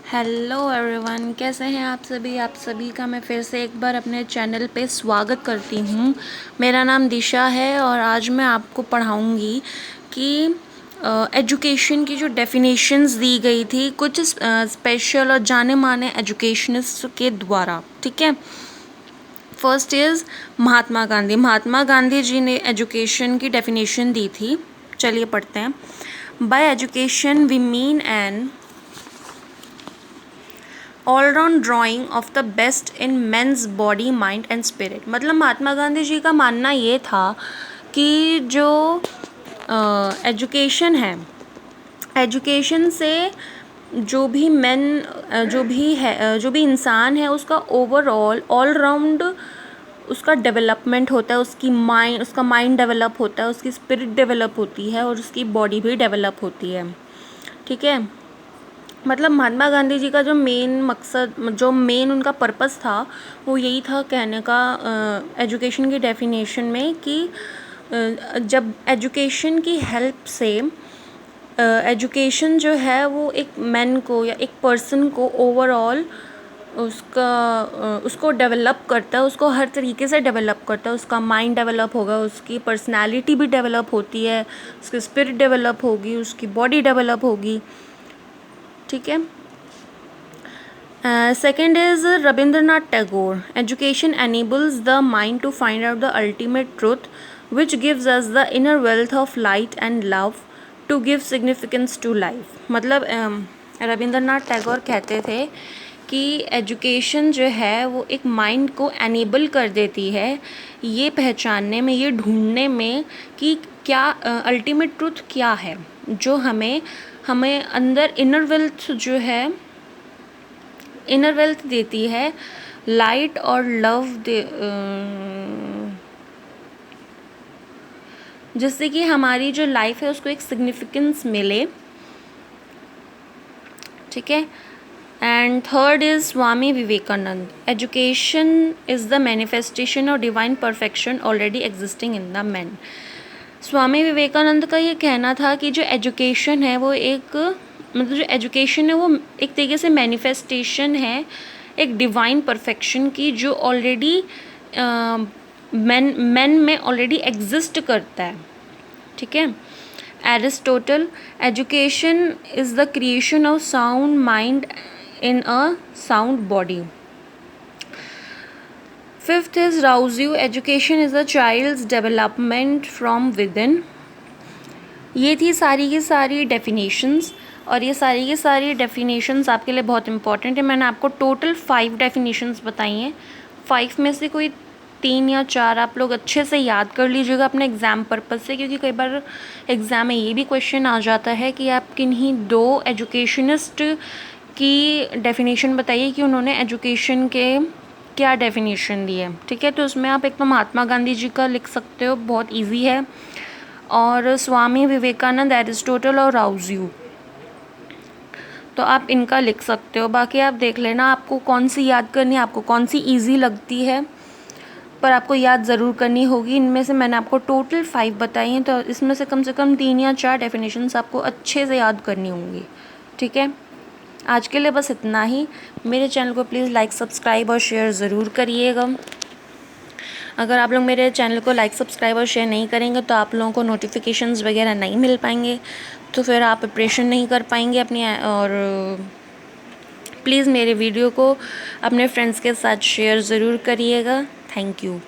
Hello everyone, कैसे हैं आप सभी का मैं फिर से एक बार अपने चैनल पे स्वागत करती हूँ। मेरा नाम दिशा है और आज मैं आपको पढ़ाऊँगी कि एजुकेशन की जो डेफिनेशंस दी गई थी कुछ स्पेशल और जाने माने एजुकेशनिस्ट के द्वारा। ठीक है, फर्स्ट इज़ महात्मा गांधी। महात्मा गांधी जी ने एजुकेशन की डेफिनेशन दी थी। चलिए पढ़ते हैं। By education we mean an all round drawing of the best in man's body, mind and spirit. मतलब महात्मा गांधी जी का मानना ये था कि जो एजुकेशन है, एजुकेशन से जो भी इंसान है उसका ओवरऑल ऑलराउंड उसका डेवलपमेंट होता है, उसका माइंड डेवलप होता है, उसकी स्पिरिट डेवलप होती है और उसकी बॉडी भी डेवलप होती है। ठीक है, मतलब महात्मा गांधी जी का जो मेन मकसद, जो मेन उनका पर्पस था वो यही था कहने का एजुकेशन की डेफिनेशन में कि जब एजुकेशन की हेल्प से एजुकेशन जो है वो एक मैन को या एक पर्सन को ओवरऑल उसको डेवलप करता है, उसको हर तरीके से डेवलप करता है। उसका माइंड डेवलप होगा, उसकी पर्सनालिटी भी डेवलप होती है, उसकी स्पिरिट डेवलप होगी, उसकी बॉडी डेवलप होगी। ठीक है, second is Rabindranath Tagore. Education enables the mind to find out the ultimate truth which gives us the inner wealth of light and love to give significance to life. मतलब रविंद्रनाथ टैगोर कहते थे कि education जो है वो एक माइंड को एनेबल कर देती है ये पहचानने में, ये ढूंढने में कि क्या अल्टीमेट ट्रूथ क्या है, जो हमें अंदर इनर वेल्थ देती है, लाइट और लव जिससे कि हमारी जो लाइफ है उसको एक सिग्निफिकेंस मिले। ठीक है, and third is Swami Vivekananda. Education is the manifestation of divine perfection already existing in the man. Swami Vivekananda का ये कहना था कि जो एजुकेशन है वो जो एजुकेशन है वो एक तरीके से मैनिफेस्टेशन है एक डिवाइन परफेक्शन की, जो ऑलरेडी मैन में ऑलरेडी एग्जिस्ट करता है। ठीक है, Aristotle. Education is the creation of sound mind in a sound body. Fifth is Rousseau. Education is a child's development from within. ये थी सारी की सारी डेफिनेशंस, और ये सारी की सारी डेफिनेशंस आपके लिए बहुत इंपॉर्टेंट है। मैंने आपको टोटल 5 डेफिनेशंस बताई हैं। 5 में से कोई 3 या 4 आप लोग अच्छे से याद कर लीजिएगा अपने एग्ज़ाम पर्पज़ से, क्योंकि कई बार एग्ज़ाम में ये भी क्वेश्चन आ जाता है कि आप किन्हीं 2 एजुकेशनिस्ट की डेफिनेशन बताइए कि उन्होंने एजुकेशन के क्या डेफिनेशन दी है। ठीक है, तो उसमें आप एक तो महात्मा गांधी जी का लिख सकते हो, बहुत ईजी है, और स्वामी विवेकानंद, एरिस्टोटल और राउज्यू, तो आप इनका लिख सकते हो। बाकी आप देख लेना आपको कौन सी याद करनी है, आपको कौन सी ईजी लगती है, पर आपको याद ज़रूर करनी होगी। इनमें से मैंने आपको टोटल 5 बताई हैं, तो इसमें से कम 3 या 4 डेफिनेशंस आपको अच्छे से याद करनी होंगी। ठीक है, आज के लिए बस इतना ही। मेरे चैनल को प्लीज़ लाइक, सब्सक्राइब और शेयर ज़रूर करिएगा। अगर आप लोग मेरे चैनल को लाइक, सब्सक्राइब और शेयर नहीं करेंगे तो आप लोगों को नोटिफिकेशंस वगैरह नहीं मिल पाएंगे, तो फिर आप प्रिपरेशन नहीं कर पाएंगे अपनी। और प्लीज़ मेरे वीडियो को अपने फ्रेंड्स के साथ शेयर ज़रूर करिएगा। Thank you.